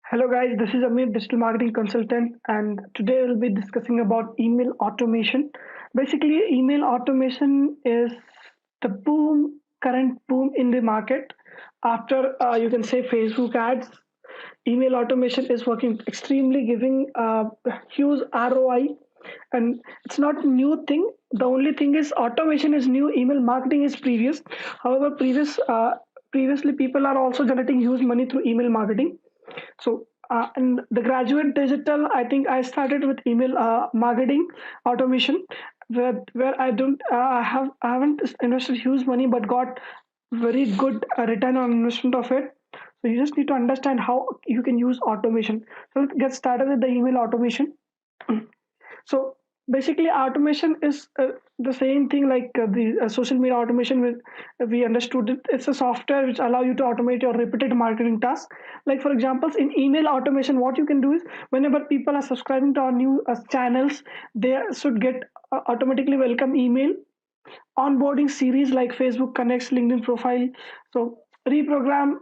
Hello guys, this is Amir, digital marketing consultant, and today we'll be discussing about email automation. Basically, email automation is the current boom in the market. After you can say Facebook ads, email automation is working extremely, giving huge ROI, and it's not a new thing. The only thing is automation is new. Email marketing is previous. However, previously people are also generating huge money through email marketing. So, in the graduate digital, I think I started with email marketing automation, where I haven't invested huge money, but got very good return on investment of it. So you just need to understand how you can use automation. So let's get started with the email automation. So basically, automation is the same thing like the social media automation. We understood it. It's a software which allow you to automate your repeated marketing tasks. Like for examples, in email automation, what you can do is whenever people are subscribing to our new channels, they should get automatically welcome email onboarding series like Facebook Connects, LinkedIn profile. So reminder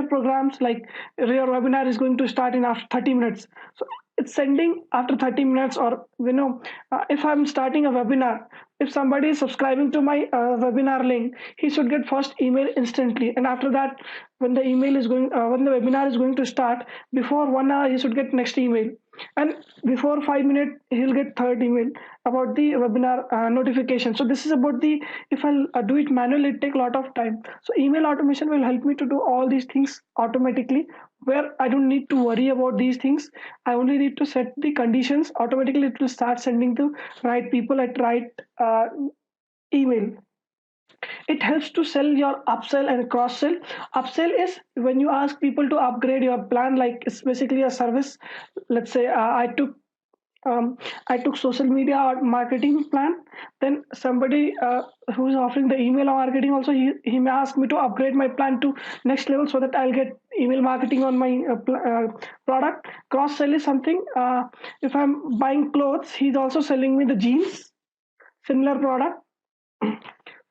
programs like your webinar is going to start in after 30 minutes. So it's sending after 30 minutes, or if I'm starting a webinar, if somebody is subscribing to my webinar link, he should get first email instantly, and after that, when the webinar is going to start, before 1 hour he should get next email, and before 5 minutes he'll get third email about the webinar notification. So this is about the, if I'll do it manually, it take a lot of time. So email automation will help me to do all these things automatically, where I don't need to worry about these things. I only need to set the conditions. Automatically it will start sending to right people at right email. It helps to sell your upsell and cross sell. Upsell is when you ask people to upgrade your plan, like it's basically a service. Let's say um, I took social media or marketing plan. Then somebody who's offering the email marketing also, he may ask me to upgrade my plan to next level so that I'll get email marketing on my product. Cross sell is something. If I'm buying clothes, he's also selling me the jeans, similar product.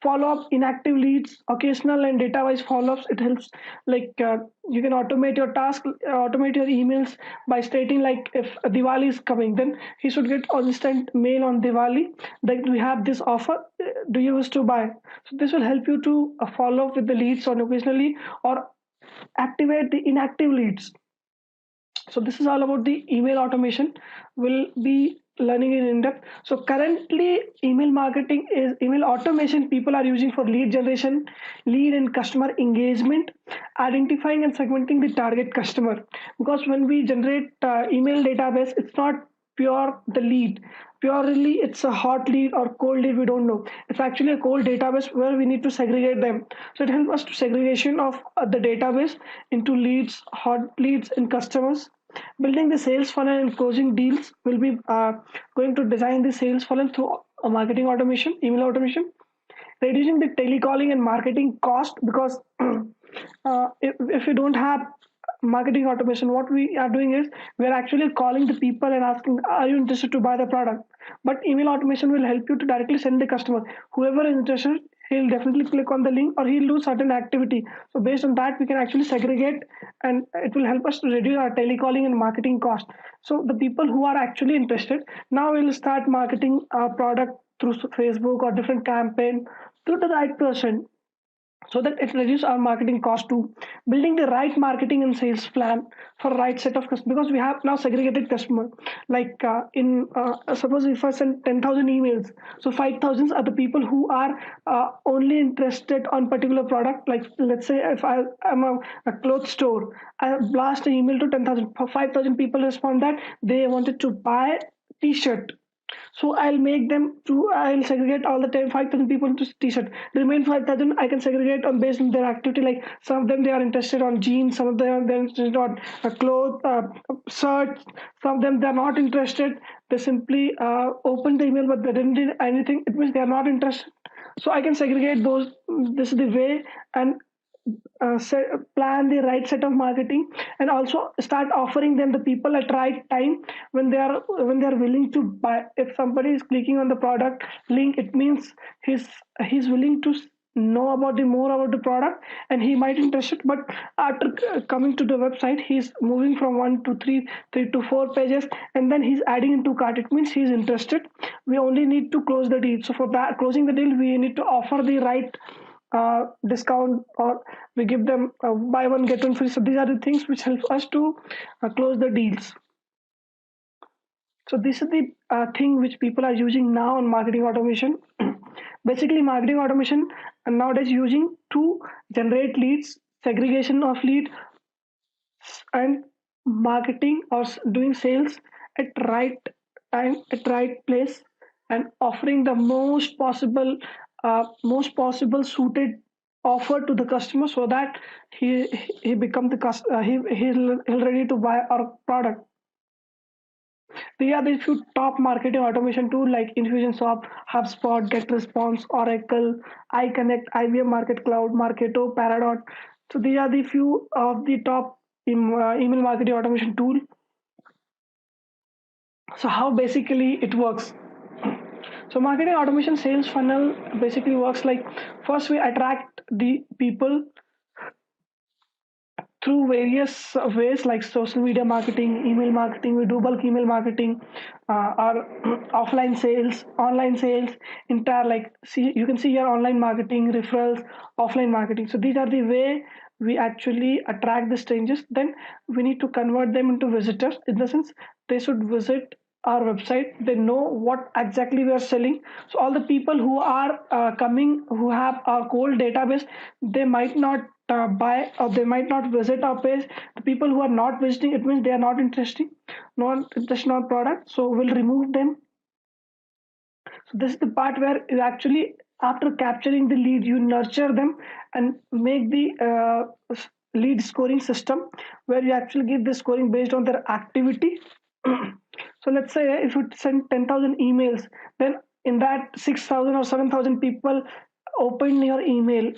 Follow up inactive leads, occasional and data wise follow ups. It helps, like you can automate your task, automate your emails by stating like if Diwali is coming, then he should get instant mail on Diwali that we have this offer. Do you wish to buy? So this will help you to follow up with the leads on occasionally, or activate the inactive leads. So this is all about the email automation. We'll be learning in depth. So currently, email marketing is email automation people are using for lead generation, lead and customer engagement, identifying and segmenting the target customer. Because when we generate email database, it's not pure the lead. Purely, it's a hot lead or cold lead. We don't know. It's actually a cold database where we need to segregate them. So it helps us to segregation of the database into leads, hot leads, and customers. Building the sales funnel and closing deals will be going to design the sales funnel through marketing automation, email automation, reducing the telecalling and marketing cost. Because if you don't have marketing automation, what we are doing is we're actually calling the people and asking, are you interested to buy the product? But email automation will help you to directly send the customer, whoever is interested, he'll definitely click on the link or he'll do certain activity. So based on that, we can actually segregate, and it will help us to reduce our telecalling and marketing cost. So the people who are actually interested, now we'll start marketing our product through Facebook or different campaign to the right person, so that it reduces our marketing cost too. Building the right marketing and sales plan for right set of customers, because we have now segregated customer. Like in suppose if I send 10,000 emails, so 5,000 are the people who are only interested on particular product. Like let's say if I am a clothes store, I blast an email to 10,000. For 5,000 people respond that they wanted to buy t-shirt, so I'll segregate all the 5,000 people into t-shirt. Remain 5,000, I can segregate on based on their activity. Like some of them, they are interested on jeans, some of them they're interested on clothes, shirts. Some of them, they're not interested. They simply open the email, but they didn't do anything. It means they are not interested. So I can segregate those. This is the way, and plan the right set of marketing, and also start offering them the people at right time when they are willing to buy. If somebody is clicking on the product link, it means he's willing to know about the more about the product, and he might interested, but after coming to the website, he's moving from one to three, three to four pages, and then he's adding into cart. It means he's interested. We only need to close the deal. So for that closing the deal, we need to offer the right discount, or we give them buy one get one free. So these are the things which help us to close the deals. So this is the thing which people are using now on marketing automation. Basically, marketing automation nowadays using to generate leads, segregation of lead, and marketing or doing sales at right time, at right place, and offering the most possible suited offer to the customer, so that he become the he'll ready to buy our product. These are the few top marketing automation tool like Infusionsoft, HubSpot, GetResponse, Oracle, iConnect, IBM Market Cloud, Marketo, Paradot. So these are the few of the top email marketing automation tool. So how basically it works? So marketing automation sales funnel basically works like, first we attract the people through various ways like social media marketing, email marketing. We do bulk email marketing, or offline sales, online sales, entire, like, see, you can see here online marketing, referrals, offline marketing. So these are the way we actually attract the strangers. Then we need to convert them into visitors, in the sense they should visit our website. They know what exactly we are selling. So all the people who are coming, who have our cold database, they might not buy, or they might not visit our page. The people who are not visiting, it means they are not interested in our product, so we'll remove them. So this is the part where you actually, after capturing the lead, you nurture them and make the lead scoring system, where you actually give the scoring based on their activity. So let's say if you send 10,000 emails, then in that 6,000 or 7,000 people open your email.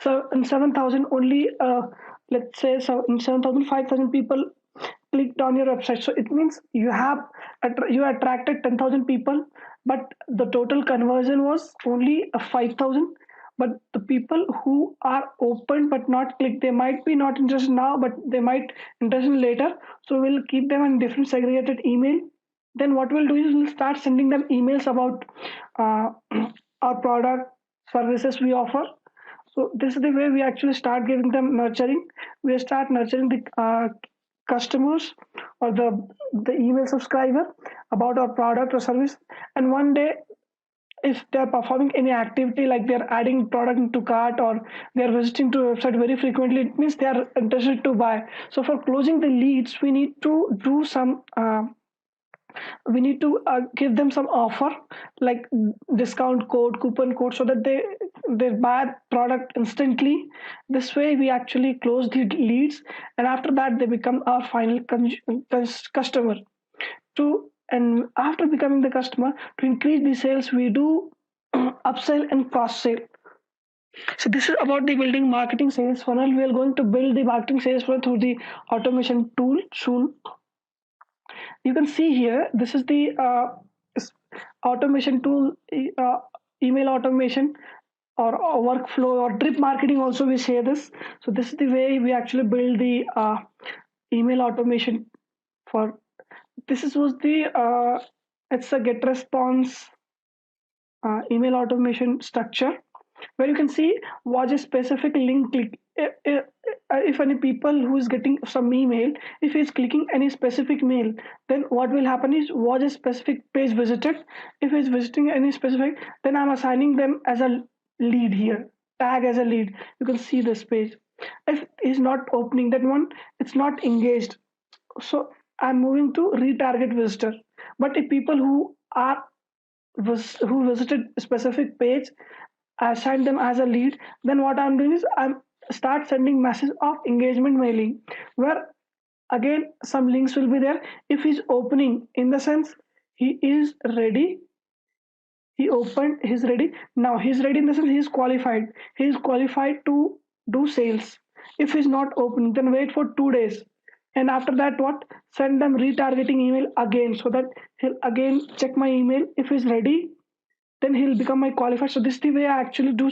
So in 7,000 only, let's say, so in 7,000, 5,000 people clicked on your website. So it means you attracted 10,000 people, but the total conversion was only 5,000. But the people who are open but not clicked, they might be not interested now, but they might interested later. So we'll keep them in different segregated email. Then what we'll do is we'll start sending them emails about uh, our product, services we offer. So this is the way we actually start giving them nurturing. We start nurturing the customers, or the email subscriber, about our product or service. And one day, if they're performing any activity, like they're adding product into cart, or they're visiting to a website very frequently, it means they are interested to buy. So for closing the leads, we need to do some give them some offer, like discount code, coupon code, so that they buy product instantly. This way we actually close the leads, and after that they become our final customer. And after becoming the customer, to increase the sales, we do upsell and cross sell. So this is about the building marketing sales funnel. We are going to build the marketing sales funnel through the automation tool soon. You can see here, this is the automation tool, email automation, or workflow, or drip marketing also we say this. So this is the way we actually build the email automation. For this is was the it's a get response email automation structure, where you can see watch a specific link click. If any people who is getting some email, if he's clicking any specific mail, then what will happen is watch a specific page visited. If he's visiting any specific, then I'm assigning them as a lead here, tag as a lead. You can see this page. If he's not opening that one, it's not engaged. So I'm moving to retarget visitor. But if people who visited a specific page, I assign them as a lead, then what I'm doing is I'm start sending message of engagement mailing, where again some links will be there. If he's opening, in the sense he is ready, he opened, he's ready. Now he's ready in the sense he is qualified to do sales. If he's not opening, then wait for 2 days, and after that, what, send them retargeting email again, so that he'll again check my email. If he's ready, then he'll become my qualified. So this is the way I actually do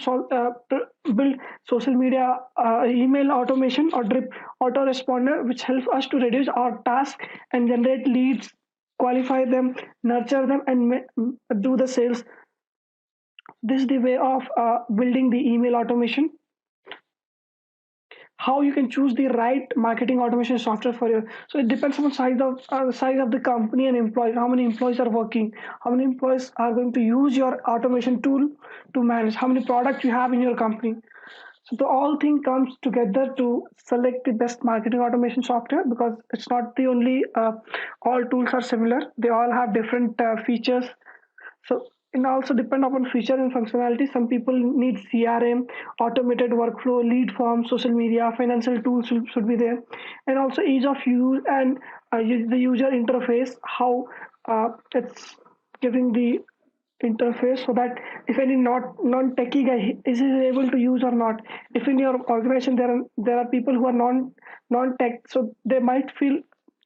build social media email automation or drip autoresponder, which helps us to reduce our task and generate leads, qualify them, nurture them, and do the sales. This is the way of building the email automation. How you can choose the right marketing automation software for you. So it depends on size of the company and employees. How many employees are working? How many employees are going to use your automation tool to manage? How many products you have in your company? So the all thing comes together to select the best marketing automation software, because it's not the only all tools are similar. They all have different features. So it also depend upon feature and functionality. Some people need CRM, automated workflow, lead form, social media, financial tools should be there, and also ease of use and the user interface. How it's giving the interface, so that if any not non-techie guy is he able to use or not. If in your organization there are people who are non-tech, so they might feel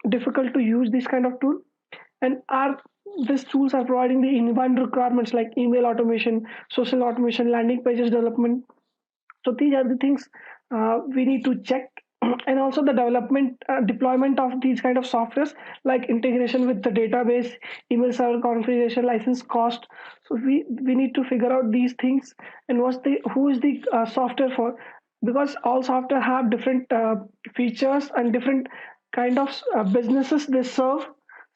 difficult to use this kind of tool. And are these tools are providing the inbound requirements like email automation, social automation, landing pages development. So these are the things we need to check. And also the development deployment of these kind of softwares, like integration with the database, email server configuration, license cost. So we need to figure out these things, and who is the software for, because all software have different features and different kind of businesses they serve.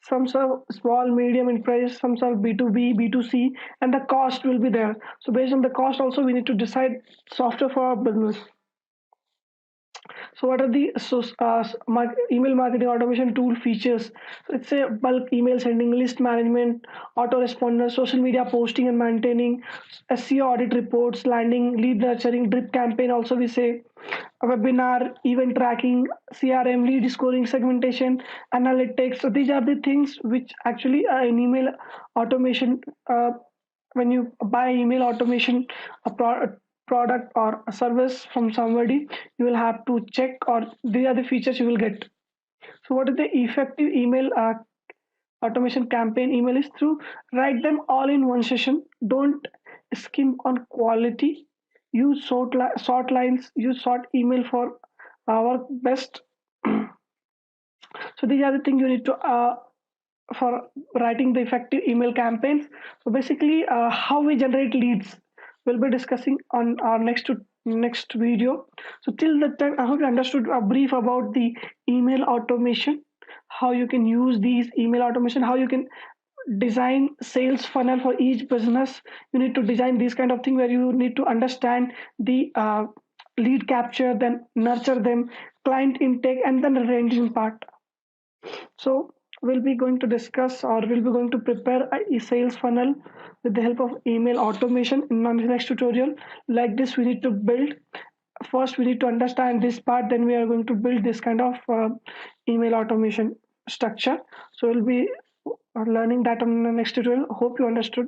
Some serve small, medium enterprise, some serve B2B, B2C, and the cost will be there. So based on the cost also, we need to decide software for our business. So what are the email marketing automation tool features? So it's a bulk email sending, list management, autoresponder, social media posting and maintaining, SEO audit reports, landing, lead nurturing, drip campaign. Also we say a webinar, event tracking, CRM, lead scoring, segmentation, analytics. So these are the things which actually in email automation. When you buy email automation, a product or a service from somebody, you will have to check, or these are the features you will get. So what is the effective email automation campaign email is through write them all in one session. Don't skim on quality. Use short lines, use short email for our best. So these are the things you need to for writing the effective email campaigns. So basically, how we generate leads, we'll be discussing on our next video. So till that time, I hope you understood a brief about the email automation, how you can use these email automation, how you can design sales funnel for each business. You need to design this kind of thing where you need to understand the lead capture, then nurture them, client intake, and then the ranging part. So we'll be going to discuss, or we'll be going to prepare a sales funnel with the help of email automation in the next tutorial. Like this, we need to build. First, we need to understand this part. Then we are going to build this kind of email automation structure. So we'll be learning that on the next tutorial. Hope you understood.